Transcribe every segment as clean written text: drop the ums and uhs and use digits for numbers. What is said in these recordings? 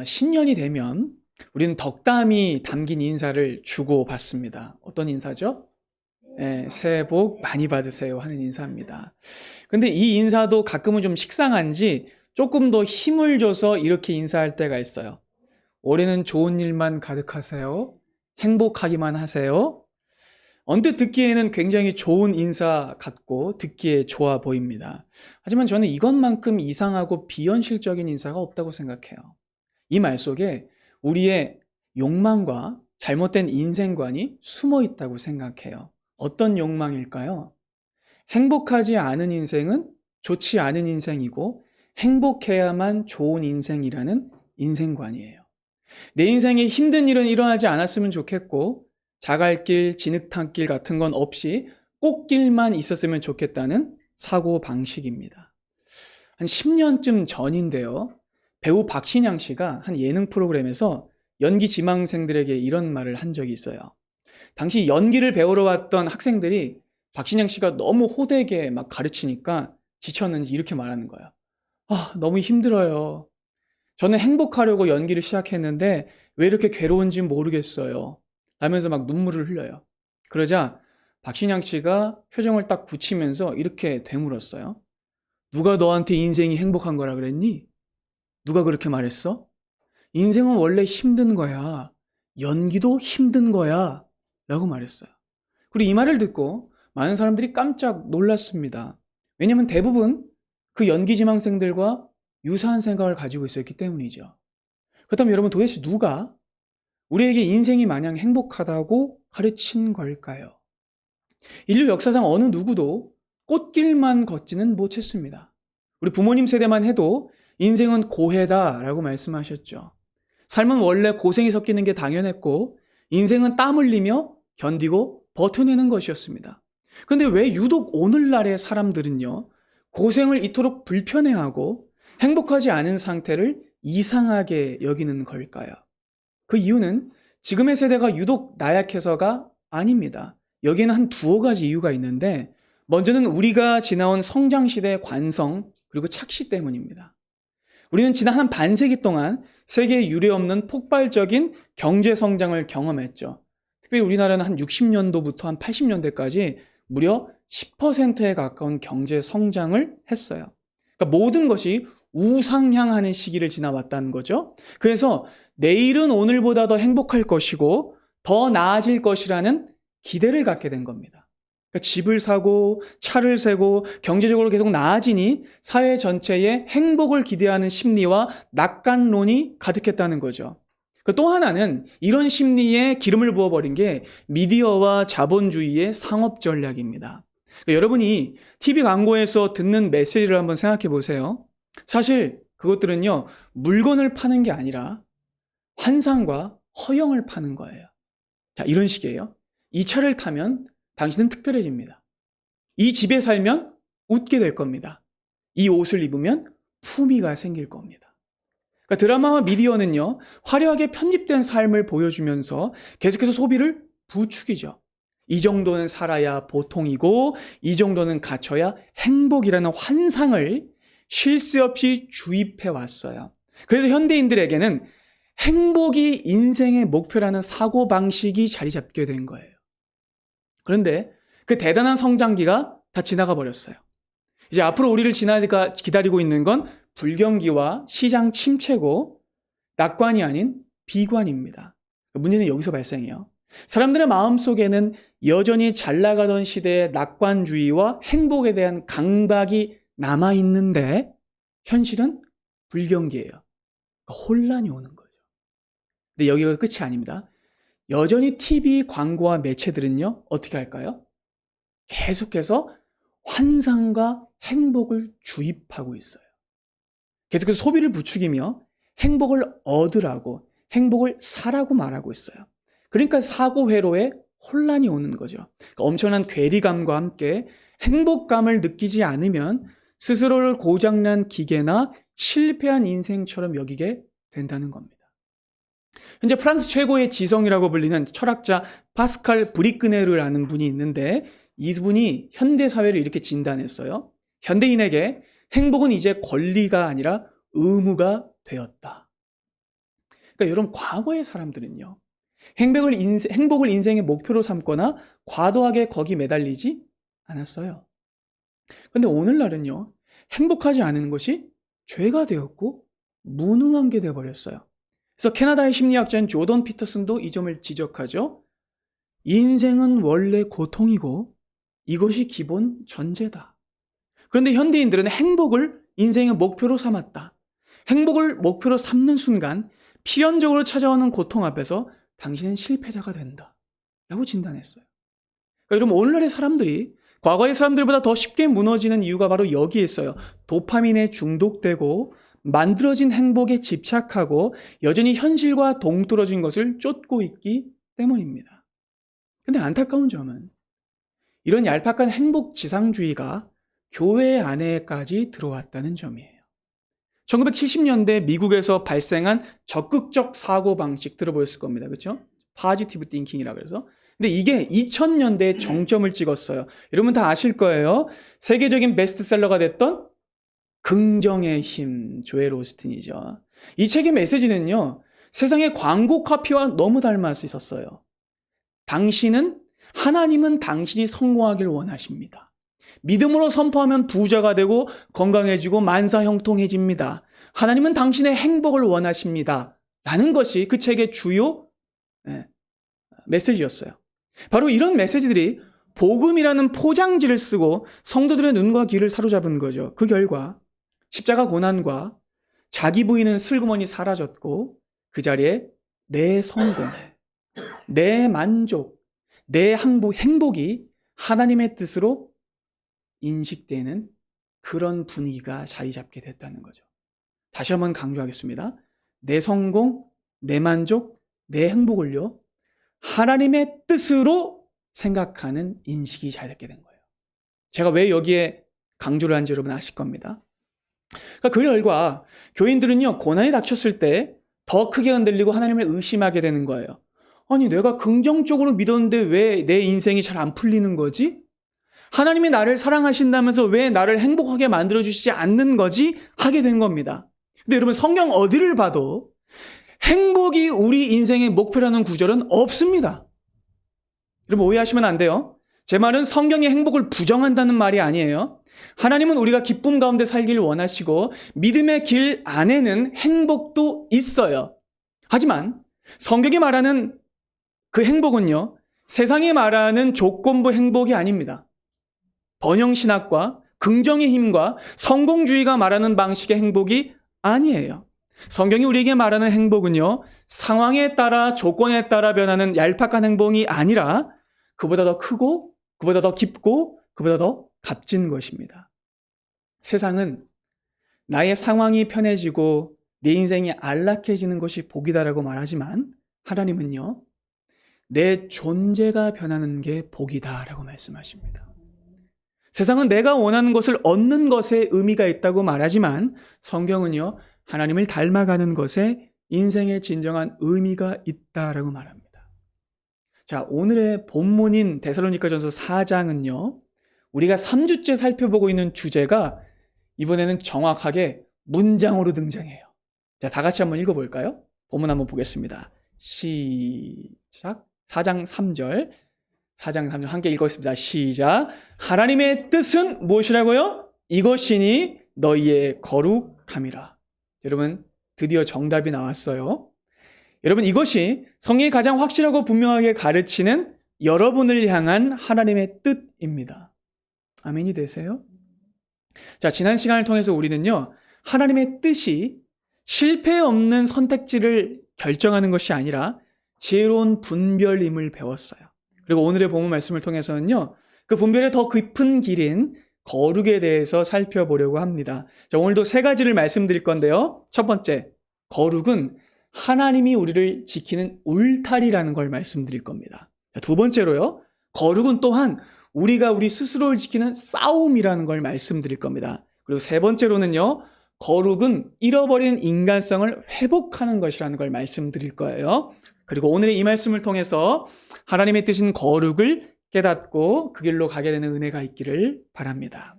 신년이 되면 우리는 덕담이 담긴 인사를 주고받습니다. 어떤 인사죠? 네, 새해 복 많이 받으세요 하는 인사입니다. 근데 이 인사도 가끔은 좀 식상한지 조금 더 힘을 줘서 이렇게 인사할 때가 있어요. 올해는 좋은 일만 가득하세요. 행복하기만 하세요. 언뜻 듣기에는 굉장히 좋은 인사 같고 듣기에 좋아 보입니다. 하지만 저는 이것만큼 이상하고 비현실적인 인사가 없다고 생각해요. 이 말 속에 우리의 욕망과 잘못된 인생관이 숨어 있다고 생각해요. 어떤 욕망일까요? 행복하지 않은 인생은 좋지 않은 인생이고 행복해야만 좋은 인생이라는 인생관이에요. 내 인생에 힘든 일은 일어나지 않았으면 좋겠고 자갈길, 진흙탕길 같은 건 없이 꽃길만 있었으면 좋겠다는 사고방식입니다. 한 10년쯤 전인데요. 배우 박신양 씨가 한 예능 프로그램에서 연기 지망생들에게 이런 말을 한 적이 있어요. 당시 연기를 배우러 왔던 학생들이 박신양 씨가 너무 호되게 막 가르치니까 지쳤는지 이렇게 말하는 거예요. 너무 힘들어요. 저는 행복하려고 연기를 시작했는데 왜 이렇게 괴로운지 모르겠어요. 라면서 막 눈물을 흘려요. 그러자 박신양 씨가 표정을 딱 굳히면서 이렇게 되물었어요. 누가 너한테 인생이 행복한 거라 그랬니? 누가 그렇게 말했어? 인생은 원래 힘든 거야. 연기도 힘든 거야. 라고 말했어요. 그리고 이 말을 듣고 많은 사람들이 깜짝 놀랐습니다. 왜냐하면 대부분 그 연기 지망생들과 유사한 생각을 가지고 있었기 때문이죠. 그렇다면 여러분 도대체 누가 우리에게 인생이 마냥 행복하다고 가르친 걸까요? 인류 역사상 어느 누구도 꽃길만 걷지는 못했습니다. 우리 부모님 세대만 해도 인생은 고해다라고 말씀하셨죠. 삶은 원래 고생이 섞이는 게 당연했고 인생은 땀 흘리며 견디고 버텨내는 것이었습니다. 그런데 왜 유독 오늘날의 사람들은요, 고생을 이토록 불편해하고 행복하지 않은 상태를 이상하게 여기는 걸까요? 그 이유는 지금의 세대가 유독 나약해서가 아닙니다. 여기에는 한 두어 가지 이유가 있는데 먼저는 우리가 지나온 성장시대의 관성 그리고 착시 때문입니다. 우리는 지난 한 반세기 동안 세계에 유례없는 폭발적인 경제 성장을 경험했죠. 특별히 우리나라는 한 60년도부터 한 80년대까지 무려 10%에 가까운 경제 성장을 했어요. 그러니까 모든 것이 우상향하는 시기를 지나왔다는 거죠. 그래서 내일은 오늘보다 더 행복할 것이고 더 나아질 것이라는 기대를 갖게 된 겁니다. 그러니까 집을 사고 차를 사고 경제적으로 계속 나아지니 사회 전체에 행복을 기대하는 심리와 낙관론이 가득했다는 거죠. 또 하나는 이런 심리에 기름을 부어버린 게 미디어와 자본주의의 상업 전략입니다. 그러니까 여러분이 TV 광고에서 듣는 메시지를 한번 생각해 보세요. 사실 그것들은요, 물건을 파는 게 아니라 환상과 허영을 파는 거예요. 자, 이런 식이에요. 이 차를 타면 당신은 특별해집니다. 이 집에 살면 웃게 될 겁니다. 이 옷을 입으면 품위가 생길 겁니다. 그러니까 드라마와 미디어는요, 화려하게 편집된 삶을 보여주면서 계속해서 소비를 부추기죠. 이 정도는 살아야 보통이고 이 정도는 갖춰야 행복이라는 환상을 쉴 새 없이 주입해 왔어요. 그래서 현대인들에게는 행복이 인생의 목표라는 사고방식이 자리 잡게 된 거예요. 그런데 그 대단한 성장기가 다 지나가 버렸어요. 이제 앞으로 우리를 기다리고 있는 건 불경기와 시장 침체고 낙관이 아닌 비관입니다. 문제는 여기서 발생해요. 사람들의 마음속에는 여전히 잘 나가던 시대의 낙관주의와 행복에 대한 강박이 남아있는데 현실은 불경기예요. 혼란이 오는 거죠. 근데 여기가 끝이 아닙니다. 여전히 TV 광고와 매체들은요, 어떻게 할까요? 계속해서 환상과 행복을 주입하고 있어요. 계속해서 소비를 부추기며 행복을 얻으라고, 행복을 사라고 말하고 있어요. 그러니까 사고회로에 혼란이 오는 거죠. 그러니까 엄청난 괴리감과 함께 행복감을 느끼지 않으면 스스로를 고장난 기계나 실패한 인생처럼 여기게 된다는 겁니다. 현재 프랑스 최고의 지성이라고 불리는 철학자 파스칼 브리끄네르라는 분이 있는데 이분이 현대 사회를 이렇게 진단했어요. 현대인에게 행복은 이제 권리가 아니라 의무가 되었다. 그러니까 여러분, 과거의 사람들은요, 행복을 인생의 목표로 삼거나 과도하게 거기 매달리지 않았어요. 근데 오늘날은요, 행복하지 않은 것이 죄가 되었고 무능한 게 되어버렸어요. 그래서 캐나다의 심리학자인 조던 피터슨도 이 점을 지적하죠. 인생은 원래 고통이고 이것이 기본 전제다. 그런데 현대인들은 행복을 인생의 목표로 삼았다. 행복을 목표로 삼는 순간 필연적으로 찾아오는 고통 앞에서 당신은 실패자가 된다 라고 진단했어요. 그러니까 여러분, 오늘날의 사람들이 과거의 사람들보다 더 쉽게 무너지는 이유가 바로 여기에 있어요. 도파민에 중독되고 만들어진 행복에 집착하고 여전히 현실과 동떨어진 것을 쫓고 있기 때문입니다. 근데 안타까운 점은 이런 얄팍한 행복 지상주의가 교회 안에까지 들어왔다는 점이에요. 1970년대 미국에서 발생한 적극적 사고방식 들어보셨을 겁니다. 그렇죠? 포지티브 띵킹이라고 해서. 근데 이게 2000년대에 정점을 찍었어요. 여러분 다 아실 거예요. 세계적인 베스트셀러가 됐던 긍정의 힘, 조엘 오스틴이죠. 이 책의 메시지는요, 세상의 광고 카피와 너무 닮을 수 있었어요. 하나님은 당신이 성공하길 원하십니다. 믿음으로 선포하면 부자가 되고 건강해지고 만사형통해집니다. 하나님은 당신의 행복을 원하십니다. 라는 것이 그 책의 주요 메시지였어요. 바로 이런 메시지들이 복음이라는 포장지를 쓰고 성도들의 눈과 귀를 사로잡은 거죠. 그 결과 십자가 고난과 자기 부인은 슬그머니 사라졌고 그 자리에 내 성공, 내 만족, 내 행복이 하나님의 뜻으로 인식되는 그런 분위기가 자리 잡게 됐다는 거죠. 다시 한번 강조하겠습니다. 내 성공, 내 만족, 내 행복을요, 하나님의 뜻으로 생각하는 인식이 자리 잡게 된 거예요. 제가 왜 여기에 강조를 한지 여러분 아실 겁니다. 그러니까 그 결과 교인들은요, 고난이 닥쳤을 때 더 크게 흔들리고 하나님을 의심하게 되는 거예요. 아니, 내가 긍정적으로 믿었는데 왜 내 인생이 잘 안 풀리는 거지? 하나님이 나를 사랑하신다면서 왜 나를 행복하게 만들어주시지 않는 거지? 하게 된 겁니다. 근데 여러분, 성경 어디를 봐도 행복이 우리 인생의 목표라는 구절은 없습니다. 여러분, 오해하시면 안 돼요. 제 말은 성경의 행복을 부정한다는 말이 아니에요. 하나님은 우리가 기쁨 가운데 살기를 원하시고 믿음의 길 안에는 행복도 있어요. 하지만 성경이 말하는 그 행복은요, 세상이 말하는 조건부 행복이 아닙니다. 번영신학과 긍정의 힘과 성공주의가 말하는 방식의 행복이 아니에요. 성경이 우리에게 말하는 행복은요, 상황에 따라 조건에 따라 변하는 얄팍한 행복이 아니라 그보다 더 크고 그보다 더 깊고 그보다 더 값진 것입니다. 세상은 나의 상황이 편해지고 내 인생이 안락해지는 것이 복이다라고 말하지만 하나님은요, 내 존재가 변하는 게 복이다라고 말씀하십니다. 세상은 내가 원하는 것을 얻는 것에 의미가 있다고 말하지만 성경은요, 하나님을 닮아가는 것에 인생의 진정한 의미가 있다라고 말합니다. 자, 오늘의 본문인 데살로니가전서 4장은요, 우리가 3주째 살펴보고 있는 주제가 이번에는 정확하게 문장으로 등장해요. 자, 다 같이 한번 읽어볼까요? 본문 한번 보겠습니다. 시작. 4장 3절. 4장 3절 함께 읽겠습니다. 시작. 하나님의 뜻은 무엇이라고요? 이것이니 너희의 거룩함이라. 여러분, 드디어 정답이 나왔어요. 여러분, 이것이 성경이 가장 확실하고 분명하게 가르치는 여러분을 향한 하나님의 뜻입니다. 아멘이 되세요? 자, 지난 시간을 통해서 우리는요, 하나님의 뜻이 실패 없는 선택지를 결정하는 것이 아니라 지혜로운 분별임을 배웠어요. 그리고 오늘의 본문 말씀을 통해서는요, 그 분별의 더 깊은 길인 거룩에 대해서 살펴보려고 합니다. 자, 오늘도 세 가지를 말씀드릴 건데요. 첫 번째, 거룩은 하나님이 우리를 지키는 울타리라는 걸 말씀드릴 겁니다. 자, 두 번째로요, 거룩은 또한 우리가 우리 스스로를 지키는 싸움이라는 걸 말씀드릴 겁니다. 그리고 세 번째로는요, 거룩은 잃어버린 인간성을 회복하는 것이라는 걸 말씀드릴 거예요. 그리고 오늘의 이 말씀을 통해서 하나님의 뜻인 거룩을 깨닫고 그 길로 가게 되는 은혜가 있기를 바랍니다.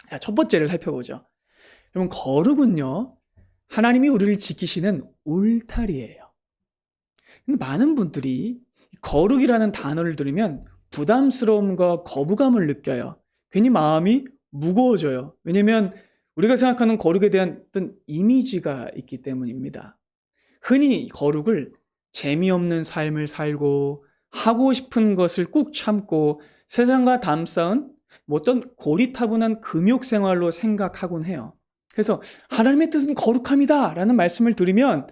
자, 첫 번째를 살펴보죠. 여러분, 거룩은요, 하나님이 우리를 지키시는 울타리예요. 근데 많은 분들이 거룩이라는 단어를 들으면 부담스러움과 거부감을 느껴요. 괜히 마음이 무거워져요. 왜냐면 우리가 생각하는 거룩에 대한 어떤 이미지가 있기 때문입니다. 흔히 거룩을 재미없는 삶을 살고 하고 싶은 것을 꾹 참고 세상과 담쌓은 어떤 고리타분한 금욕 생활로 생각하곤 해요. 그래서 하나님의 뜻은 거룩함이다 라는 말씀을 들으면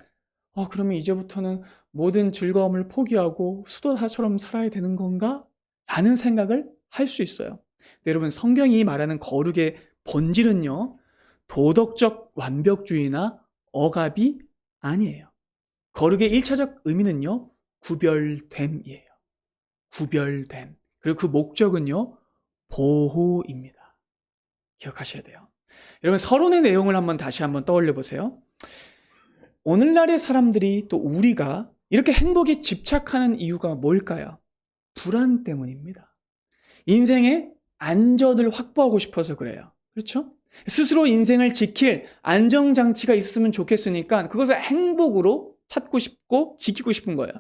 그러면 이제부터는 모든 즐거움을 포기하고 수도사처럼 살아야 되는 건가? 라는 생각을 할 수 있어요. 근데 여러분, 성경이 말하는 거룩의 본질은요, 도덕적 완벽주의나 억압이 아니에요. 거룩의 1차적 의미는요, 구별됨이에요. 구별됨. 그리고 그 목적은요, 보호입니다. 기억하셔야 돼요. 여러분, 서론의 내용을 다시 한번 떠올려 보세요. 오늘날의 사람들이 또 우리가 이렇게 행복에 집착하는 이유가 뭘까요? 불안 때문입니다. 인생의 안전을 확보하고 싶어서 그래요. 그렇죠? 스스로 인생을 지킬 안정장치가 있으면 좋겠으니까 그것을 행복으로 찾고 싶고 지키고 싶은 거예요.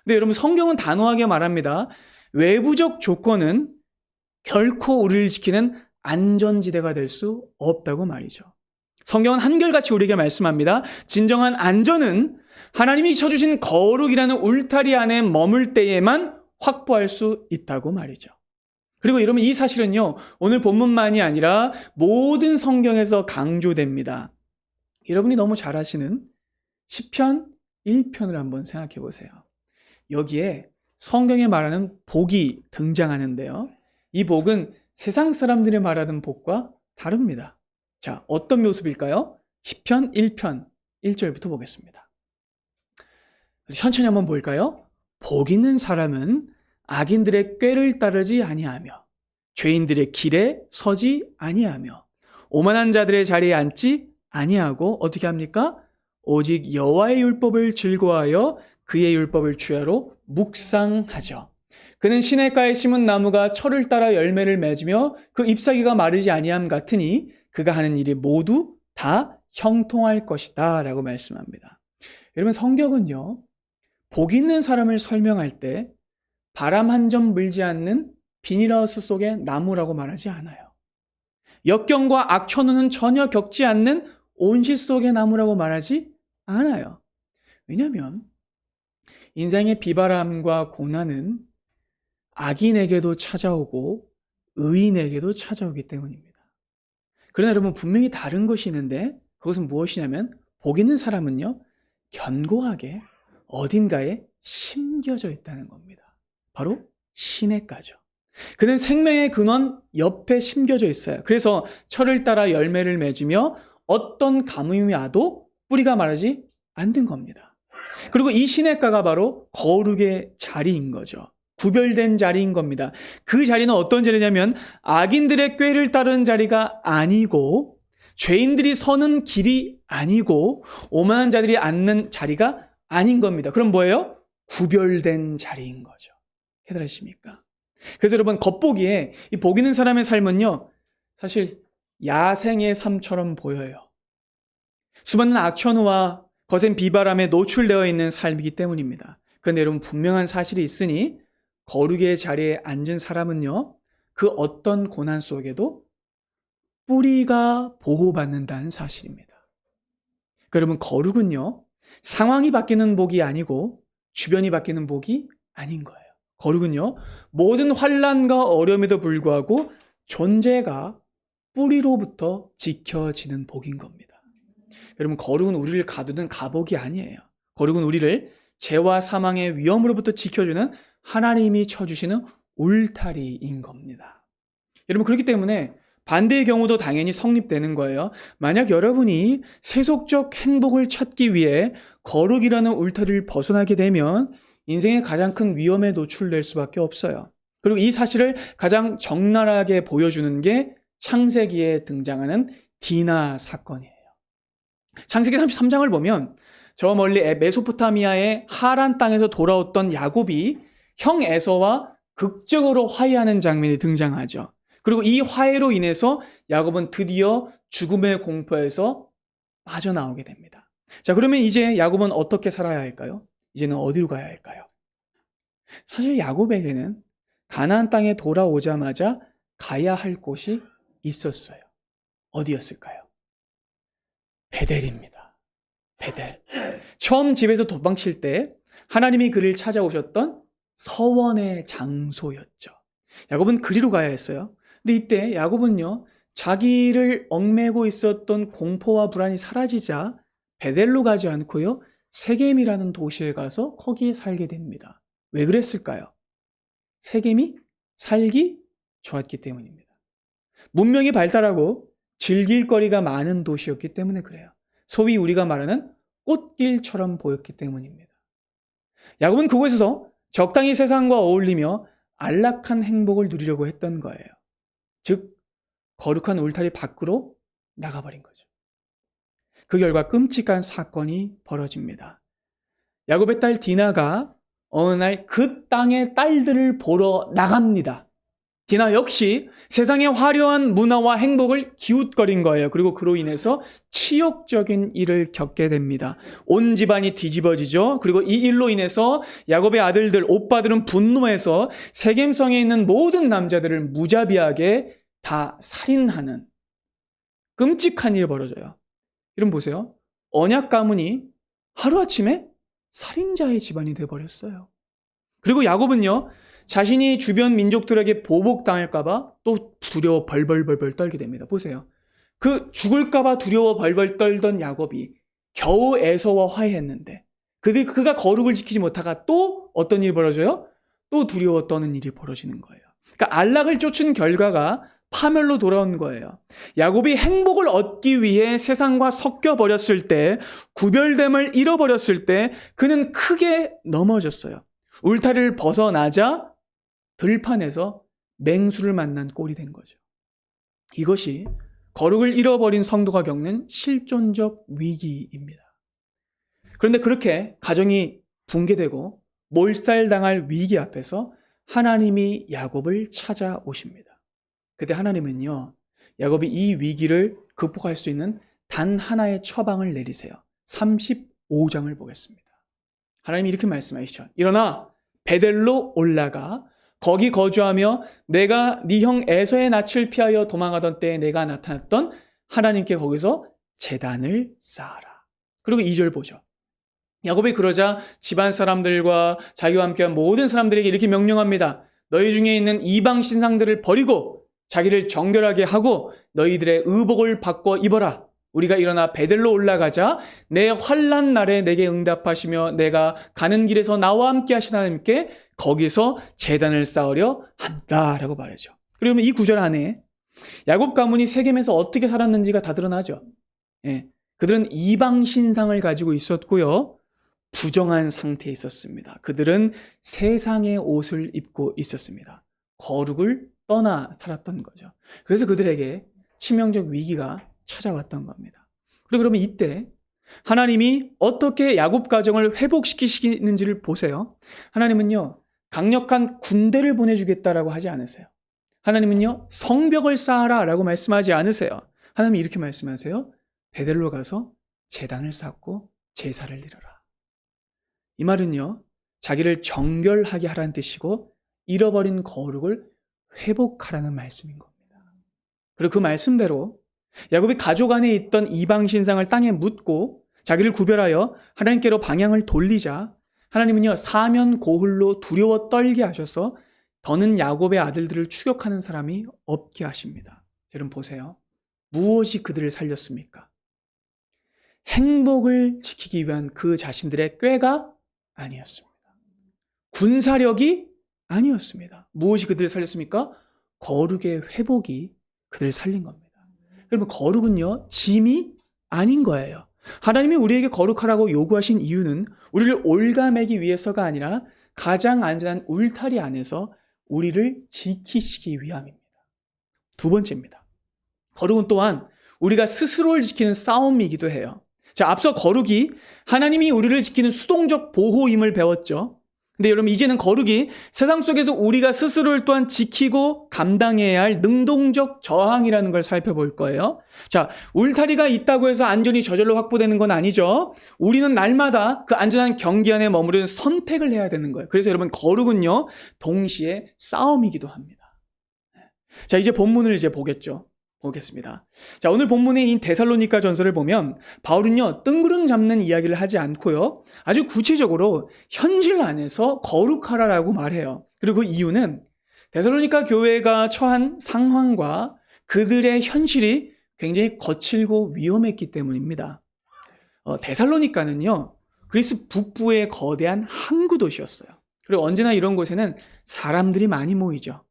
근데 여러분, 성경은 단호하게 말합니다. 외부적 조건은 결코 우리를 지키는 안전지대가 될 수 없다고 말이죠. 성경은 한결같이 우리에게 말씀합니다. 진정한 안전은 하나님이 쳐주신 거룩이라는 울타리 안에 머물 때에만 확보할 수 있다고 말이죠. 그리고 여러분, 이 사실은요, 오늘 본문만이 아니라 모든 성경에서 강조됩니다. 여러분이 너무 잘 아시는 시편 1편을 한번 생각해 보세요. 여기에 성경에 말하는 복이 등장하는데요. 이 복은 세상 사람들이 말하는 복과 다릅니다. 자, 어떤 모습일까요? 시편 1편 1절부터 보겠습니다. 천천히 한번 볼까요? 복 있는 사람은 악인들의 꾀를 따르지 아니하며 죄인들의 길에 서지 아니하며 오만한 자들의 자리에 앉지 아니하고 어떻게 합니까? 오직 여호와의 율법을 즐거워하여 그의 율법을 주야로 묵상하죠. 그는 시냇가에 심은 나무가 철을 따라 열매를 맺으며 그 잎사귀가 마르지 아니함 같으니 그가 하는 일이 모두 다 형통할 것이다 라고 말씀합니다. 여러분, 성경은요, 복 있는 사람을 설명할 때 바람 한 점 물지 않는 비닐하우스 속의 나무라고 말하지 않아요. 역경과 악천후는 전혀 겪지 않는 온실 속의 나무라고 말하지 않아요. 왜냐하면 인생의 비바람과 고난은 악인에게도 찾아오고 의인에게도 찾아오기 때문입니다. 그러나 여러분, 분명히 다른 것이 있는데 그것은 무엇이냐면 복 있는 사람은요, 견고하게 어딘가에 심겨져 있다는 겁니다. 바로 시냇가죠. 그는 생명의 근원 옆에 심겨져 있어요. 그래서 철을 따라 열매를 맺으며 어떤 가뭄이 와도 뿌리가 마르지 않는 겁니다. 그리고 이 시냇가가 바로 거룩의 자리인 거죠. 구별된 자리인 겁니다. 그 자리는 어떤 자리냐면 악인들의 꾀를 따르는 자리가 아니고 죄인들이 서는 길이 아니고 오만한 자들이 앉는 자리가 아닌 겁니다. 그럼 뭐예요? 구별된 자리인 거죠. 깨달으십니까? 그래서 여러분, 겉보기에 이 복 있는 사람의 삶은요, 사실 야생의 삶처럼 보여요. 수많은 악천후와 거센 비바람에 노출되어 있는 삶이기 때문입니다. 그런데 여러분, 분명한 사실이 있으니 거룩의 자리에 앉은 사람은요, 그 어떤 고난 속에도 뿌리가 보호받는다는 사실입니다. 그러면 거룩은요, 상황이 바뀌는 복이 아니고 주변이 바뀌는 복이 아닌 거예요. 거룩은요, 모든 환난과 어려움에도 불구하고 존재가 뿌리로부터 지켜지는 복인 겁니다. 여러분, 거룩은 우리를 가두는 갑옷이 아니에요. 거룩은 우리를 죄와 사망의 위험으로부터 지켜주는 하나님이 쳐주시는 울타리인 겁니다. 여러분, 그렇기 때문에 반대의 경우도 당연히 성립되는 거예요. 만약 여러분이 세속적 행복을 찾기 위해 거룩이라는 울타리를 벗어나게 되면 인생의 가장 큰 위험에 노출될 수밖에 없어요. 그리고 이 사실을 가장 적나라하게 보여주는 게 창세기에 등장하는 디나 사건이에요. 창세기 33장을 보면 저 멀리 메소포타미아의 하란 땅에서 돌아왔던 야곱이 형 에서와 극적으로 화해하는 장면이 등장하죠. 그리고 이 화해로 인해서 야곱은 드디어 죽음의 공포에서 빠져나오게 됩니다. 자, 그러면 이제 야곱은 어떻게 살아야 할까요? 이제는 어디로 가야 할까요? 사실 야곱에게는 가나안 땅에 돌아오자마자 가야 할 곳이 있었어요. 어디였을까요? 베델입니다. 베델. 처음 집에서 도망칠 때 하나님이 그를 찾아오셨던 서원의 장소였죠. 야곱은 그리로 가야 했어요. 근데 이때 야곱은요, 자기를 얽매고 있었던 공포와 불안이 사라지자 베델로 가지 않고요, 세겜이라는 도시에 가서 거기에 살게 됩니다. 왜 그랬을까요? 세겜이 살기 좋았기 때문입니다. 문명이 발달하고 즐길 거리가 많은 도시였기 때문에 그래요. 소위 우리가 말하는 꽃길처럼 보였기 때문입니다. 야곱은 그곳에서 적당히 세상과 어울리며 안락한 행복을 누리려고 했던 거예요. 즉, 거룩한 울타리 밖으로 나가버린 거죠. 그 결과 끔찍한 사건이 벌어집니다. 야곱의 딸 디나가 어느 날 그 땅의 딸들을 보러 나갑니다. 디나 역시 세상의 화려한 문화와 행복을 기웃거린 거예요. 그리고 그로 인해서 치욕적인 일을 겪게 됩니다. 온 집안이 뒤집어지죠. 그리고 이 일로 인해서 야곱의 아들들, 오빠들은 분노해서 세겜성에 있는 모든 남자들을 무자비하게 다 살인하는 끔찍한 일이 벌어져요. 이름 보세요. 언약 가문이 하루아침에 살인자의 집안이 되어버렸어요. 그리고 야곱은요, 자신이 주변 민족들에게 보복당할까봐 또 두려워 벌벌벌 떨게 됩니다. 보세요. 그 죽을까봐 두려워 벌벌 떨던 야곱이 겨우 에서와 화해했는데 그가 거룩을 지키지 못하가 또 어떤 일이 벌어져요? 또 두려워 떠는 일이 벌어지는 거예요. 그러니까 안락을 쫓은 결과가 파멸로 돌아온 거예요. 야곱이 행복을 얻기 위해 세상과 섞여 버렸을 때, 구별됨을 잃어버렸을 때 그는 크게 넘어졌어요. 울타리를 벗어나자 들판에서 맹수를 만난 꼴이 된 거죠. 이것이 거룩을 잃어버린 성도가 겪는 실존적 위기입니다. 그런데 그렇게 가정이 붕괴되고 몰살당할 위기 앞에서 하나님이 야곱을 찾아오십니다. 그때 하나님은요, 야곱이 이 위기를 극복할 수 있는 단 하나의 처방을 내리세요. 35장을 보겠습니다. 하나님이 이렇게 말씀하시죠. 일어나 베델로 올라가 거기 거주하며 내가 네 형 에서의 낯을 피하여 도망하던 때에 내가 나타났던 하나님께 거기서 제단을 쌓아라. 그리고 2절 보죠. 야곱이 그러자 집안 사람들과 자기와 함께한 모든 사람들에게 이렇게 명령합니다. 너희 중에 있는 이방 신상들을 버리고 자기를 정결하게 하고 너희들의 의복을 바꿔 입어라. 우리가 일어나 베델로 올라가자 내 환난 날에 내게 응답하시며 내가 가는 길에서 나와 함께 하신 하나님께 거기서 제단을 쌓으려 한다라고 말하죠. 그러면 이 구절 안에 야곱 가문이 세겜에서 어떻게 살았는지가 다 드러나죠. 예, 그들은 이방 신상을 가지고 있었고요. 부정한 상태에 있었습니다. 그들은 세상의 옷을 입고 있었습니다. 거룩을 떠나 살았던 거죠. 그래서 그들에게 치명적 위기가 찾아왔던 겁니다. 그리고 그러면 이때 하나님이 어떻게 야곱 가정을 회복시키시는지를 보세요. 하나님은요, 강력한 군대를 보내주겠다라고 하지 않으세요. 하나님은요, 성벽을 쌓아라 라고 말씀하지 않으세요. 하나님이 이렇게 말씀하세요. 베델로 가서 제단을 쌓고 제사를 드려라. 이 말은요, 자기를 정결하게 하라는 뜻이고 잃어버린 거룩을 회복하라는 말씀인 겁니다. 그리고 그 말씀대로 야곱이 가족 안에 있던 이방 신상을 땅에 묻고 자기를 구별하여 하나님께로 방향을 돌리자 하나님은요, 사면 고hul로 두려워 떨게 하셔서 더는 야곱의 아들들을 추격하는 사람이 없게 하십니다. 여러분 보세요. 무엇이 그들을 살렸습니까? 행복을 지키기 위한 그 자신들의 꾀가 아니었습니다. 군사력이 아니었습니다. 무엇이 그들을 살렸습니까? 거룩의 회복이 그들을 살린 겁니다. 그러면 거룩은요, 짐이 아닌 거예요. 하나님이 우리에게 거룩하라고 요구하신 이유는 우리를 올가매기 위해서가 아니라 가장 안전한 울타리 안에서 우리를 지키시기 위함입니다. 두 번째입니다. 거룩은 또한 우리가 스스로를 지키는 싸움이기도 해요. 자, 앞서 거룩이 하나님이 우리를 지키는 수동적 보호임을 배웠죠. 근데 여러분 이제는 거룩이 세상 속에서 우리가 스스로를 또한 지키고 감당해야 할 능동적 저항이라는 걸 살펴볼 거예요. 자, 울타리가 있다고 해서 안전이 저절로 확보되는 건 아니죠. 우리는 날마다 그 안전한 경계 안에 머무르는 선택을 해야 되는 거예요. 그래서 여러분 거룩은요, 동시에 싸움이기도 합니다. 자, 이제 본문을 보겠습니다. 자, 오늘 본문의 이 데살로니가 전서를 보면 바울은요, 뜬구름 잡는 이야기를 하지 않고요, 아주 구체적으로 현실 안에서 거룩하라라고 말해요. 그리고 그 이유는 데살로니가 교회가 처한 상황과 그들의 현실이 굉장히 거칠고 위험했기 때문입니다. 데살로니가는요, 그리스 북부의 거대한 항구 도시였어요. 그리고 언제나 이런 곳에는 사람들이 많이 모이죠.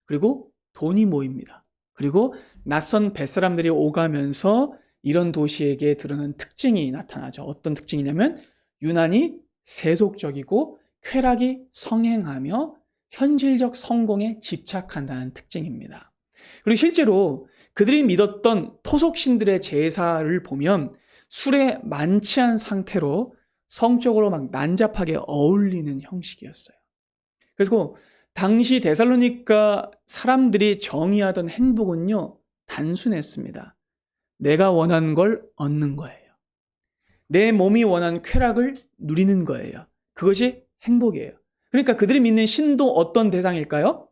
그리고 돈이 모입니다. 그리고 낯선 뱃사람들이 오가면서 이런 도시에게 드러난 특징이 나타나죠. 어떤 특징이냐면 유난히 세속적이고 쾌락이 성행하며 현실적 성공에 집착한다는 특징입니다. 그리고 실제로 그들이 믿었던 토속신들의 제사를 보면 술에 만취한 상태로 성적으로 막 난잡하게 어울리는 형식이었어요. 그래서 당시 데살로니가 사람들이 정의하던 행복은요, 단순했습니다. 내가 원하는 걸 얻는 거예요. 내 몸이 원하는 쾌락을 누리는 거예요. 그것이 행복이에요. 그러니까 그들이 믿는 신도 어떤 대상일까요?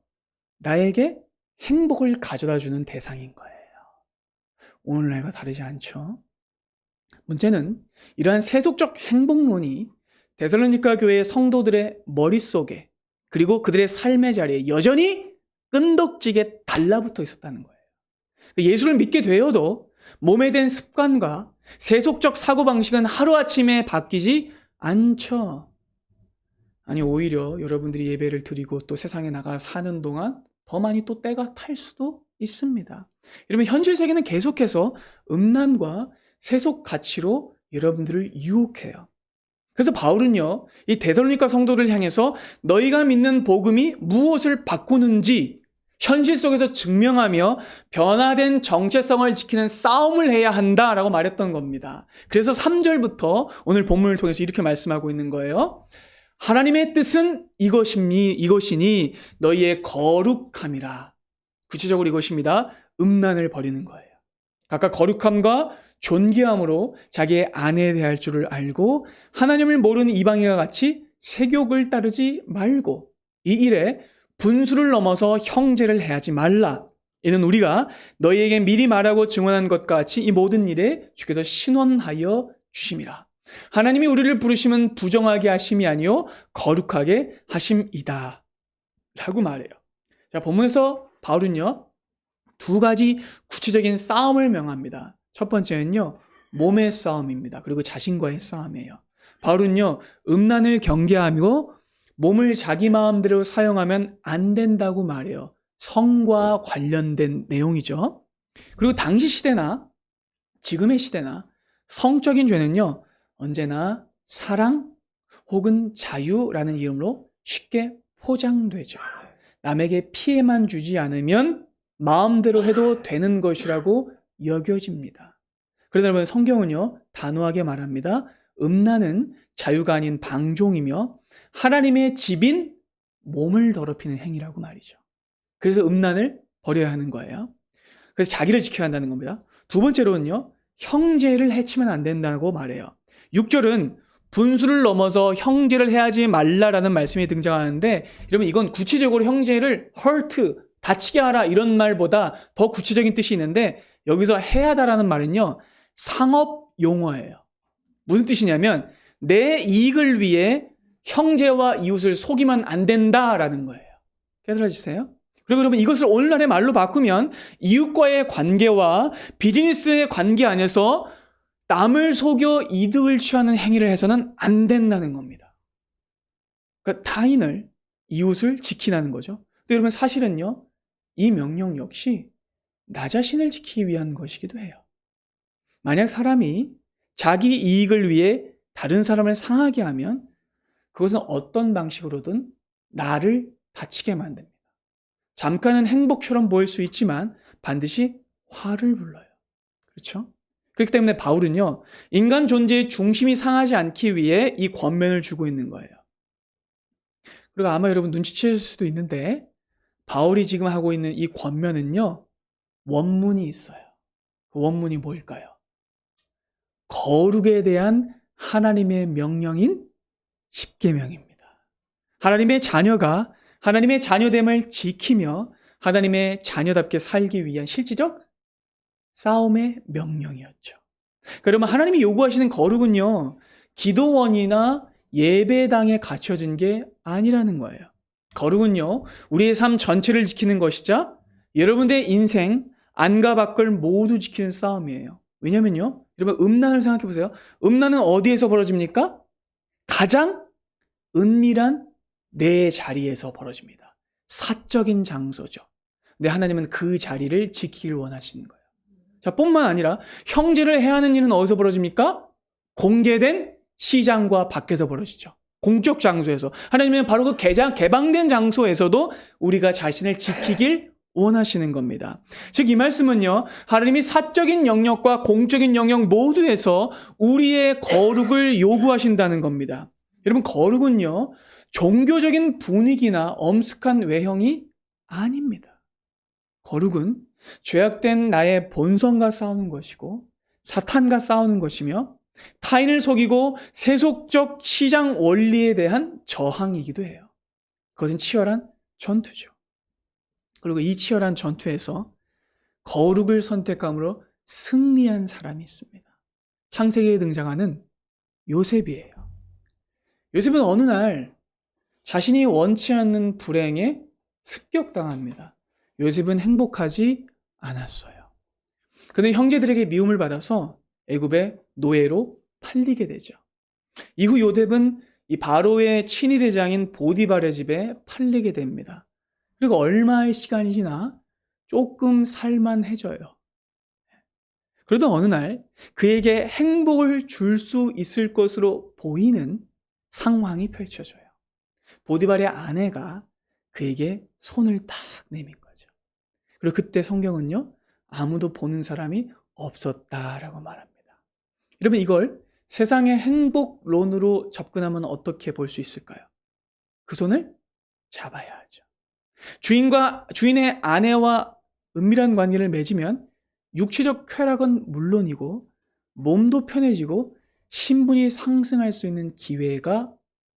나에게 행복을 가져다 주는 대상인 거예요. 오늘날과 다르지 않죠? 문제는 이러한 세속적 행복론이 데살로니가 교회의 성도들의 머릿속에 그리고 그들의 삶의 자리에 여전히 끈덕지게 달라붙어 있었다는 거예요. 예수를 믿게 되어도 몸에 된 습관과 세속적 사고방식은 하루아침에 바뀌지 않죠. 아니, 오히려 여러분들이 예배를 드리고 또 세상에 나가 사는 동안 더 많이 또 때가 탈 수도 있습니다. 여러분, 현실 세계는 계속해서 음란과 세속 가치로 여러분들을 유혹해요. 그래서 바울은요, 이 데살로니가 성도를 향해서 너희가 믿는 복음이 무엇을 바꾸는지 현실 속에서 증명하며 변화된 정체성을 지키는 싸움을 해야 한다라고 말했던 겁니다. 그래서 3절부터 오늘 본문을 통해서 이렇게 말씀하고 있는 거예요. 하나님의 뜻은 이것이니 너희의 거룩함이라. 구체적으로 이것입니다. 음란을 버리는 거예요. 각각 거룩함과 존귀함으로 자기의 아내에 대할 줄을 알고 하나님을 모르는 이방인과 같이 세욕을 따르지 말고 이 일에 분수를 넘어서 형제를 해하지 말라. 이는 우리가 너희에게 미리 말하고 증언한 것과 같이 이 모든 일에 주께서 신원하여 주심이라. 하나님이 우리를 부르심은 부정하게 하심이 아니요 거룩하게 하심이다 라고 말해요. 자, 본문에서 바울은요, 두 가지 구체적인 싸움을 명합니다. 첫 번째는요, 몸의 싸움입니다. 그리고 자신과의 싸움이에요. 바울은요, 음란을 경계하며 몸을 자기 마음대로 사용하면 안 된다고 말해요. 성과 관련된 내용이죠. 그리고 당시 시대나 지금의 시대나 성적인 죄는요, 언제나 사랑 혹은 자유라는 이름으로 쉽게 포장되죠. 남에게 피해만 주지 않으면 마음대로 해도 되는 것이라고 여겨집니다. 그러다 보면 성경은요, 단호하게 말합니다. 음란은 자유가 아닌 방종이며 하나님의 집인 몸을 더럽히는 행위라고 말이죠. 그래서 음란을 버려야 하는 거예요. 그래서 자기를 지켜야 한다는 겁니다. 두 번째로는요, 형제를 해치면 안 된다고 말해요. 6절은 분수를 넘어서 형제를 해하지 말라라는 말씀이 등장하는데, 여러분 이건 구체적으로 형제를 hurt, 다치게 하라 이런 말보다 더 구체적인 뜻이 있는데, 여기서 해하다라는 말은요, 상업 용어예요. 무슨 뜻이냐면 내 이익을 위해 형제와 이웃을 속이면 안 된다라는 거예요. 깨달아지세요? 그리고 여러분 이것을 오늘날의 말로 바꾸면 이웃과의 관계와 비즈니스의 관계 안에서 남을 속여 이득을 취하는 행위를 해서는 안 된다는 겁니다. 그러니까 타인을, 이웃을 지키라는 거죠. 근데 여러분 사실은요, 이 명령 역시 나 자신을 지키기 위한 것이기도 해요. 만약 사람이 자기 이익을 위해 다른 사람을 상하게 하면 그것은 어떤 방식으로든 나를 다치게 만듭니다. 잠깐은 행복처럼 보일 수 있지만 반드시 화를 불러요. 그렇죠? 그렇기 때문에 바울은요, 인간 존재의 중심이 상하지 않기 위해 이 권면을 주고 있는 거예요. 그리고 아마 여러분 눈치채실 수도 있는데 바울이 지금 하고 있는 이 권면은요, 원문이 있어요. 그 원문이 뭘까요? 거룩에 대한 하나님의 명령인 십계명입니다. 하나님의 자녀가 하나님의 자녀됨을 지키며 하나님의 자녀답게 살기 위한 실질적 싸움의 명령이었죠. 그러면 하나님이 요구하시는 거룩은요, 기도원이나 예배당에 갖춰진 게 아니라는 거예요. 거룩은요, 우리의 삶 전체를 지키는 것이자 여러분들의 인생 안과 밖을 모두 지키는 싸움이에요. 왜냐면요, 여러분 음란을 생각해 보세요. 음란은 어디에서 벌어집니까? 가장 은밀한 내 자리에서 벌어집니다. 사적인 장소죠. 근데 하나님은 그 자리를 지키길 원하시는 거예요. 자, 뿐만 아니라 형제를 해하는 일은 어디서 벌어집니까? 공개된 시장과 밖에서 벌어지죠. 공적 장소에서. 하나님은 바로 그 개방된 장소에서도 우리가 자신을 지키길 원하시는 겁니다. 즉 이 말씀은요, 하나님이 사적인 영역과 공적인 영역 모두에서 우리의 거룩을 요구하신다는 겁니다. 여러분, 거룩은요, 종교적인 분위기나 엄숙한 외형이 아닙니다. 거룩은 죄악된 나의 본성과 싸우는 것이고 사탄과 싸우는 것이며 타인을 속이고 세속적 시장 원리에 대한 저항이기도 해요. 그것은 치열한 전투죠. 그리고 이 치열한 전투에서 거룩을 선택함으로 승리한 사람이 있습니다. 창세기에 등장하는 요셉이에요. 요셉은 어느 날 자신이 원치 않는 불행에 습격당합니다. 요셉은 행복하지 않았어요. 그는 형제들에게 미움을 받아서 애굽의 노예로 팔리게 되죠. 이후 요셉은 이 바로의 친위대장인 보디발의 집에 팔리게 됩니다. 그리고 얼마의 시간이 지나 조금 살만해져요. 그러던 어느 날 그에게 행복을 줄 수 있을 것으로 보이는 상황이 펼쳐져요. 보디발의 아내가 그에게 손을 딱 내민 거죠. 그리고 그때 성경은요, 아무도 보는 사람이 없었다라고 말합니다. 여러분, 이걸 세상의 행복론으로 접근하면 어떻게 볼 수 있을까요? 그 손을 잡아야 하죠. 주인의 아내와 은밀한 관계를 맺으면 육체적 쾌락은 물론이고 몸도 편해지고 신분이 상승할 수 있는 기회가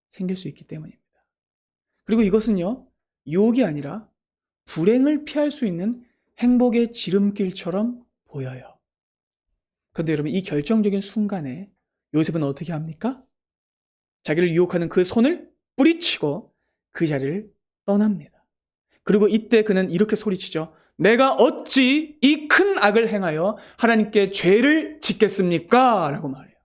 생길 수 있기 때문입니다. 그리고 이것은요, 유혹이 아니라 불행을 피할 수 있는 행복의 지름길처럼 보여요. 그런데 여러분, 이 결정적인 순간에 요셉은 어떻게 합니까? 자기를 유혹하는 그 손을 뿌리치고 그 자리를 떠납니다. 그리고 이때 그는 이렇게 소리치죠. 내가 어찌 이 큰 악을 행하여 하나님께 죄를 짓겠습니까? 라고 말해요.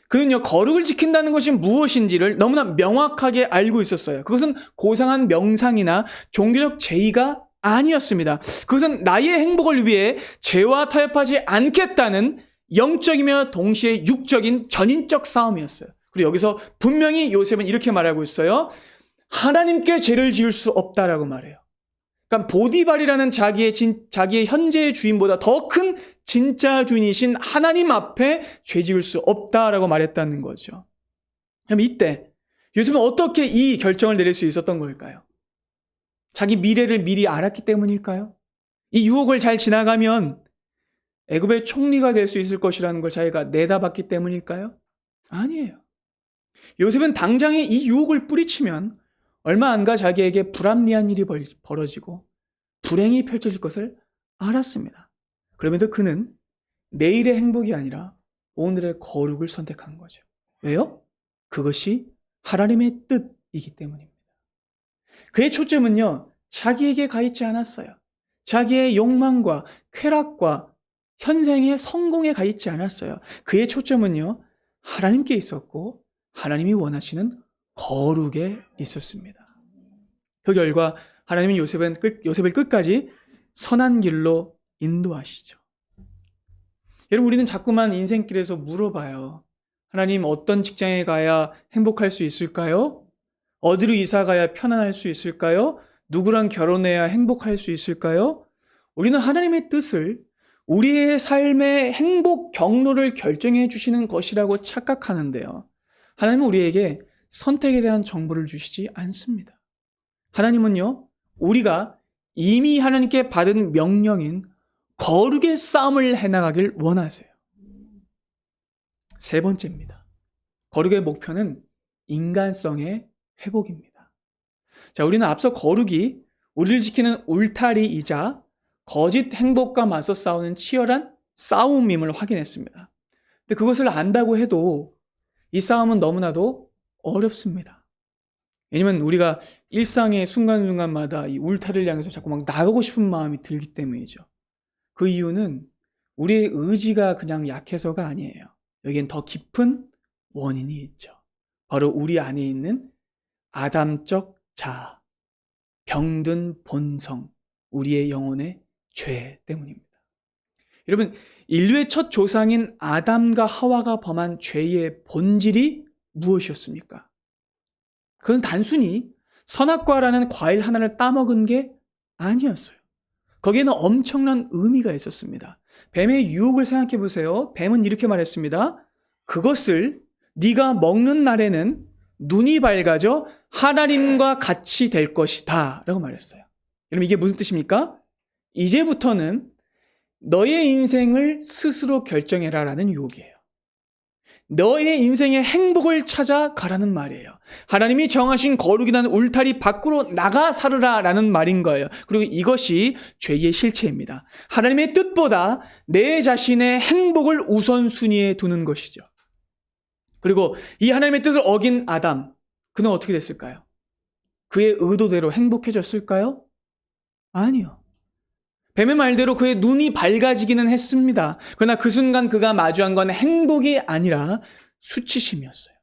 그는요, 거룩을 지킨다는 것이 무엇인지를 너무나 명확하게 알고 있었어요. 그것은 고상한 명상이나 종교적 제의가 아니었습니다. 그것은 나의 행복을 위해 죄와 타협하지 않겠다는 영적이며 동시에 육적인 전인적 싸움이었어요. 그리고 여기서 분명히 요셉은 이렇게 말하고 있어요. 하나님께 죄를 지을 수 없다라고 말해요. 그러니까 보디발이라는 자기의 현재의 주인보다 더 큰 진짜 주인이신 하나님 앞에 죄 지을 수 없다라고 말했다는 거죠. 그럼 이때 요셉은 어떻게 이 결정을 내릴 수 있었던 걸까요? 자기 미래를 미리 알았기 때문일까요? 이 유혹을 잘 지나가면 애굽의 총리가 될 수 있을 것이라는 걸 자기가 내다봤기 때문일까요? 아니에요. 요셉은 당장에 이 유혹을 뿌리치면 얼마 안 가 자기에게 불합리한 일이 벌어지고 불행이 펼쳐질 것을 알았습니다. 그러면서 그는 내일의 행복이 아니라 오늘의 거룩을 선택한 거죠. 왜요? 그것이 하나님의 뜻이기 때문입니다. 그의 초점은요, 자기에게 가 있지 않았어요. 자기의 욕망과 쾌락과 현생의 성공에 가 있지 않았어요. 그의 초점은요, 하나님께 있었고 하나님이 원하시는 거룩에 있었습니다. 그 결과 하나님은 요셉을 끝까지 선한 길로 인도하시죠. 여러분, 우리는 자꾸만 인생길에서 물어봐요. 하나님, 어떤 직장에 가야 행복할 수 있을까요? 어디로 이사 가야 편안할 수 있을까요? 누구랑 결혼해야 행복할 수 있을까요? 우리는 하나님의 뜻을 우리의 삶의 행복 경로를 결정해 주시는 것이라고 착각하는데요. 하나님은 우리에게 선택에 대한 정보를 주시지 않습니다. 하나님은요, 우리가 이미 하나님께 받은 명령인 거룩의 싸움을 해나가길 원하세요. 세 번째입니다. 거룩의 목표는 인간성의 회복입니다. 자, 우리는 앞서 거룩이 우리를 지키는 울타리이자 거짓 행복과 맞서 싸우는 치열한 싸움임을 확인했습니다. 근데 그것을 안다고 해도 이 싸움은 너무나도 어렵습니다. 왜냐면 우리가 일상의 순간순간마다 이 울타리를 향해서 자꾸 막 나가고 싶은 마음이 들기 때문이죠. 그 이유는 우리의 의지가 그냥 약해서가 아니에요. 여기엔 더 깊은 원인이 있죠. 바로 우리 안에 있는 아담적 자아, 병든 본성, 우리의 영혼의 죄 때문입니다. 여러분, 인류의 첫 조상인 아담과 하와가 범한 죄의 본질이 무엇이었습니까? 그건 단순히 선악과라는 과일 하나를 따먹은 게 아니었어요. 거기에는 엄청난 의미가 있었습니다. 뱀의 유혹을 생각해 보세요. 뱀은 이렇게 말했습니다. 그것을 네가 먹는 날에는 눈이 밝아져 하나님과 같이 될 것이다 라고 말했어요. 여러분, 이게 무슨 뜻입니까? 이제부터는 너의 인생을 스스로 결정해라 라는 유혹이에요. 너의 인생의 행복을 찾아 가라는 말이에요. 하나님이 정하신 거룩이라는 울타리 밖으로 나가 살으라 라는 말인 거예요. 그리고 이것이 죄의 실체입니다. 하나님의 뜻보다 내 자신의 행복을 우선순위에 두는 것이죠. 그리고 이 하나님의 뜻을 어긴 아담, 그는 어떻게 됐을까요? 그의 의도대로 행복해졌을까요? 아니요. 뱀의 말대로 그의 눈이 밝아지기는 했습니다. 그러나 그 순간 그가 마주한 건 행복이 아니라 수치심이었어요.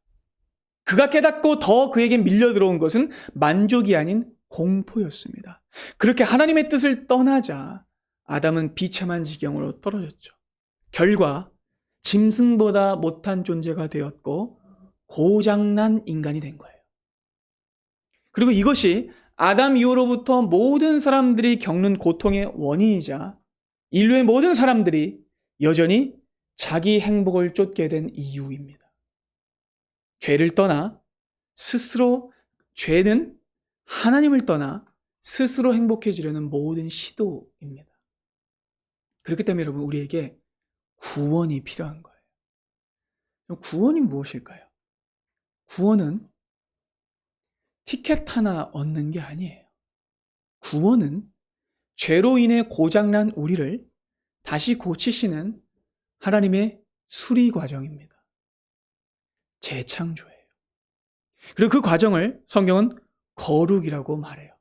그가 깨닫고 더 그에게 밀려 들어온 것은 만족이 아닌 공포였습니다. 그렇게 하나님의 뜻을 떠나자 아담은 비참한 지경으로 떨어졌죠. 결과 짐승보다 못한 존재가 되었고 고장난 인간이 된 거예요. 그리고 이것이 아담 이후로부터 모든 사람들이 겪는 고통의 원인이자 인류의 모든 사람들이 여전히 자기 행복을 쫓게 된 이유입니다. 죄를 떠나 스스로, 죄는 하나님을 떠나 스스로 행복해지려는 모든 시도입니다. 그렇기 때문에 여러분, 우리에게 구원이 필요한 거예요. 구원이 무엇일까요? 구원은 티켓 하나 얻는 게 아니에요. 구원은 죄로 인해 고장난 우리를 다시 고치시는 하나님의 수리 과정입니다. 재창조예요. 그리고 그 과정을 성경은 거룩이라고 말해요.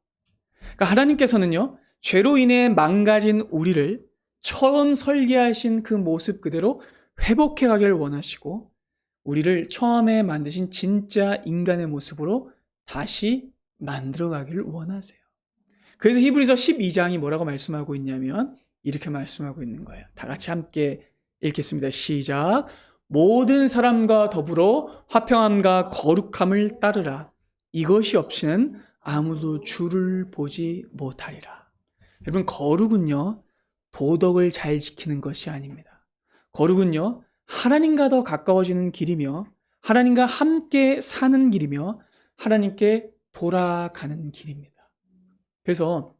그러니까 하나님께서는요, 죄로 인해 망가진 우리를 처음 설계하신 그 모습 그대로 회복해 가길 원하시고 우리를 처음에 만드신 진짜 인간의 모습으로 다시 만들어 가기를 원하세요. 그래서 히브리서 12장이 뭐라고 말씀하고 있냐면 이렇게 말씀하고 있는 거예요. 다 같이 함께 읽겠습니다. 시작. 모든 사람과 더불어 화평함과 거룩함을 따르라. 이것이 없이는 아무도 주를 보지 못하리라. 여러분, 거룩은요, 도덕을 잘 지키는 것이 아닙니다. 거룩은요, 하나님과 더 가까워지는 길이며 하나님과 함께 사는 길이며 하나님께 돌아가는 길입니다. 그래서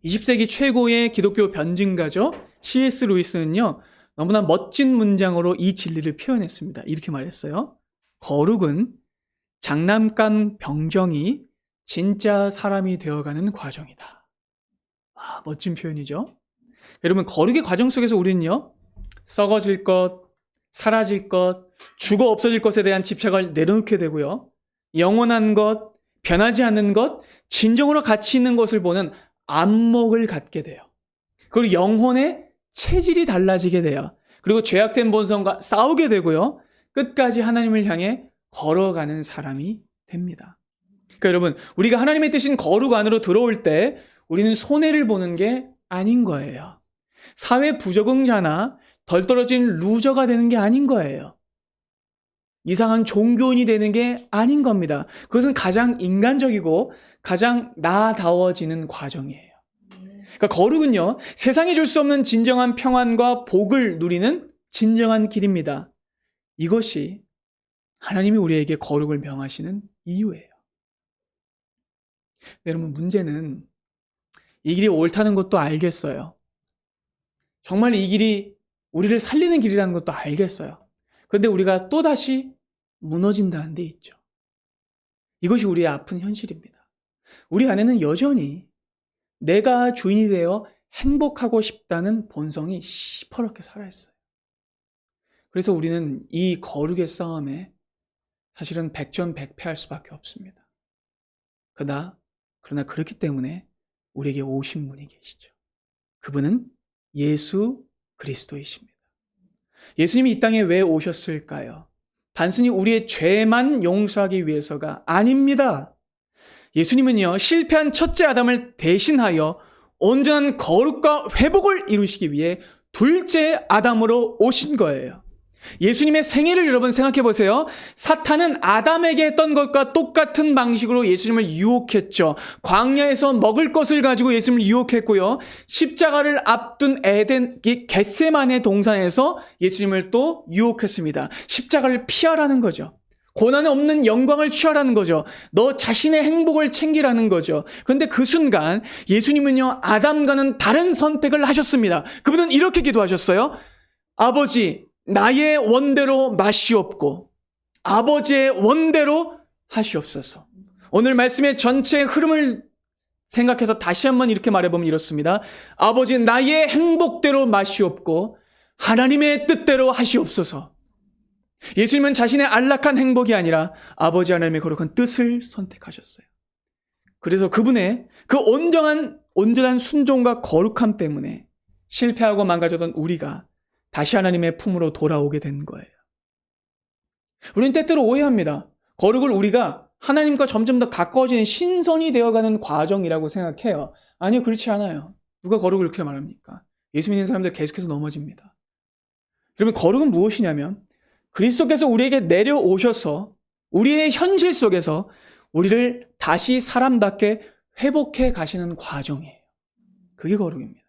20세기 최고의 기독교 변증가죠, C.S. 루이스는요, 너무나 멋진 문장으로 이 진리를 표현했습니다. 이렇게 말했어요. 거룩은 장난감 병정이 진짜 사람이 되어가는 과정이다. 아, 멋진 표현이죠. 여러분, 거룩의 과정 속에서 우리는요, 썩어질 것, 사라질 것, 죽어 없어질 것에 대한 집착을 내려놓게 되고요, 영원한 것, 변하지 않는 것, 진정으로 가치 있는 것을 보는 안목을 갖게 돼요. 그리고 영혼의 체질이 달라지게 돼요. 그리고 죄악된 본성과 싸우게 되고요, 끝까지 하나님을 향해 걸어가는 사람이 됩니다. 그러니까 여러분, 우리가 하나님의 뜻인 거룩 안으로 들어올 때 우리는 손해를 보는 게 아닌 거예요. 사회 부적응자나 덜 떨어진 루저가 되는 게 아닌 거예요. 이상한 종교인이 되는 게 아닌 겁니다. 그것은 가장 인간적이고 가장 나다워지는 과정이에요. 그러니까 거룩은요, 세상이 줄 수 없는 진정한 평안과 복을 누리는 진정한 길입니다. 이것이 하나님이 우리에게 거룩을 명하시는 이유예요. 여러분, 문제는 이 길이 옳다는 것도 알겠어요. 정말 이 길이 우리를 살리는 길이라는 것도 알겠어요. 그런데 우리가 또다시 무너진다는 데 있죠. 이것이 우리의 아픈 현실입니다. 우리 안에는 여전히 내가 주인이 되어 행복하고 싶다는 본성이 시퍼렇게 살아있어요. 그래서 우리는 이 거룩의 싸움에 사실은 백전백패할 수밖에 없습니다. 그러나 그렇기 때문에 우리에게 오신 분이 계시죠. 그분은 예수 그리스도이십니다. 예수님이 이 땅에 왜 오셨을까요? 단순히 우리의 죄만 용서하기 위해서가 아닙니다. 예수님은요, 실패한 첫째 아담을 대신하여 온전한 거룩과 회복을 이루시기 위해 둘째 아담으로 오신 거예요. 예수님의 생애를 여러분 생각해 보세요. 사탄은 아담에게 했던 것과 똑같은 방식으로 예수님을 유혹했죠. 광야에서 먹을 것을 가지고 예수님을 유혹했고요. 십자가를 앞둔 에덴 겟세마네 동산에서 예수님을 또 유혹했습니다. 십자가를 피하라는 거죠. 고난에 없는 영광을 취하라는 거죠. 너 자신의 행복을 챙기라는 거죠. 그런데 그 순간 예수님은요, 아담과는 다른 선택을 하셨습니다. 그분은 이렇게 기도하셨어요. 아버지, 나의 원대로 마시옵고 아버지의 원대로 하시옵소서. 오늘 말씀의 전체 흐름을 생각해서 다시 한번 이렇게 말해보면 이렇습니다. 아버지, 나의 행복대로 마시옵고 하나님의 뜻대로 하시옵소서. 예수님은 자신의 안락한 행복이 아니라 아버지 하나님의 거룩한 뜻을 선택하셨어요. 그래서 그분의 그 온전한 순종과 거룩함 때문에 실패하고 망가졌던 우리가 다시 하나님의 품으로 돌아오게 된 거예요. 우리는 때때로 오해합니다. 거룩을 우리가 하나님과 점점 더 가까워지는 신선이 되어가는 과정이라고 생각해요. 아니요, 그렇지 않아요. 누가 거룩을 그렇게 말합니까? 예수 믿는 사람들 계속해서 넘어집니다. 그러면 거룩은 무엇이냐면 그리스도께서 우리에게 내려오셔서 우리의 현실 속에서 우리를 다시 사람답게 회복해 가시는 과정이에요. 그게 거룩입니다.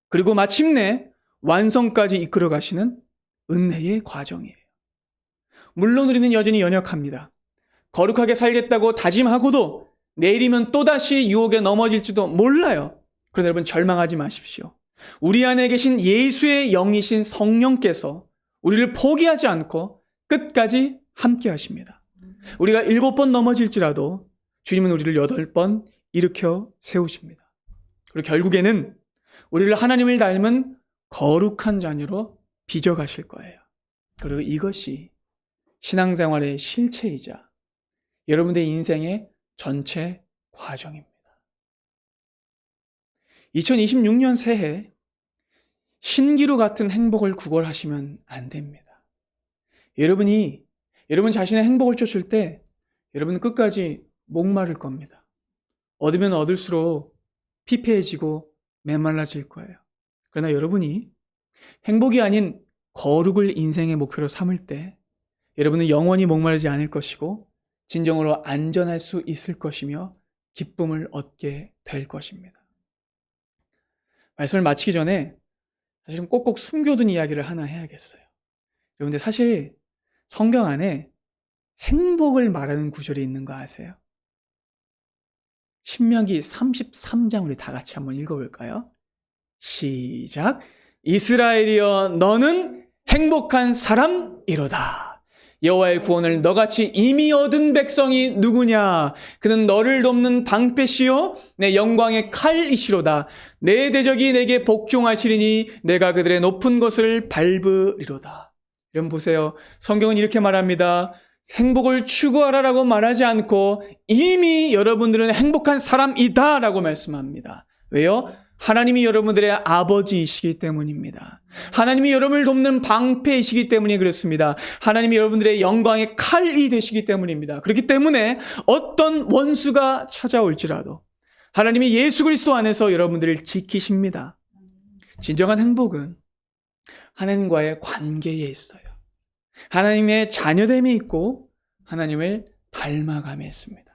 그리고 마침내 완성까지 이끌어 가시는 은혜의 과정이에요. 물론 우리는 여전히 연약합니다. 거룩하게 살겠다고 다짐하고도 내일이면 또다시 유혹에 넘어질지도 몰라요. 그러나 여러분 절망하지 마십시오. 우리 안에 계신 예수의 영이신 성령께서 우리를 포기하지 않고 끝까지 함께 하십니다. 우리가 7번 넘어질지라도 주님은 우리를 8번 일으켜 세우십니다. 그리고 결국에는 우리를 하나님을 닮은 거룩한 자녀로 빚어가실 거예요. 그리고 이것이 신앙생활의 실체이자 여러분의 인생의 전체 과정입니다. 2026년 새해 신기루 같은 행복을 구걸하시면 안 됩니다. 여러분 자신의 행복을 쫓을 때 여러분은 끝까지 목마를 겁니다. 얻으면 얻을수록 피폐해지고 메말라질 거예요. 그러나 여러분이 행복이 아닌 거룩을 인생의 목표로 삼을 때 여러분은 영원히 목마르지 않을 것이고 진정으로 안전할 수 있을 것이며 기쁨을 얻게 될 것입니다. 말씀을 마치기 전에 사실은 꼭꼭 숨겨둔 이야기를 하나 해야겠어요. 여러분들 사실 성경 안에 행복을 말하는 구절이 있는 거 아세요? 신명기 33장 우리 다 같이 한번 읽어볼까요? 시작. 이스라엘이여 너는 행복한 사람이로다. 여호와의 구원을 너같이 이미 얻은 백성이 누구냐? 그는 너를 돕는 방패시요 내 영광의 칼이시로다. 내 대적이 내게 복종하시리니 내가 그들의 높은 것을 밟으리로다. 여러분 보세요. 성경은 이렇게 말합니다. 행복을 추구하라라고 말하지 않고 이미 여러분들은 행복한 사람이다 라고 말씀합니다. 왜요? 하나님이 여러분들의 아버지이시기 때문입니다. 하나님이 여러분을 돕는 방패이시기 때문에 그렇습니다. 하나님이 여러분들의 영광의 칼이 되시기 때문입니다. 그렇기 때문에 어떤 원수가 찾아올지라도 하나님이 예수 그리스도 안에서 여러분들을 지키십니다. 진정한 행복은 하나님과의 관계에 있어요. 하나님의 자녀됨이 있고 하나님을 닮아감에 있습니다.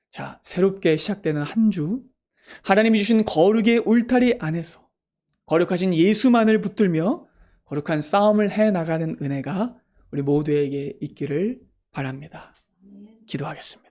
자, 새롭게 시작되는 한 주 하나님이 주신 거룩의 울타리 안에서 거룩하신 예수만을 붙들며 거룩한 싸움을 해나가는 은혜가 우리 모두에게 있기를 바랍니다. 기도하겠습니다.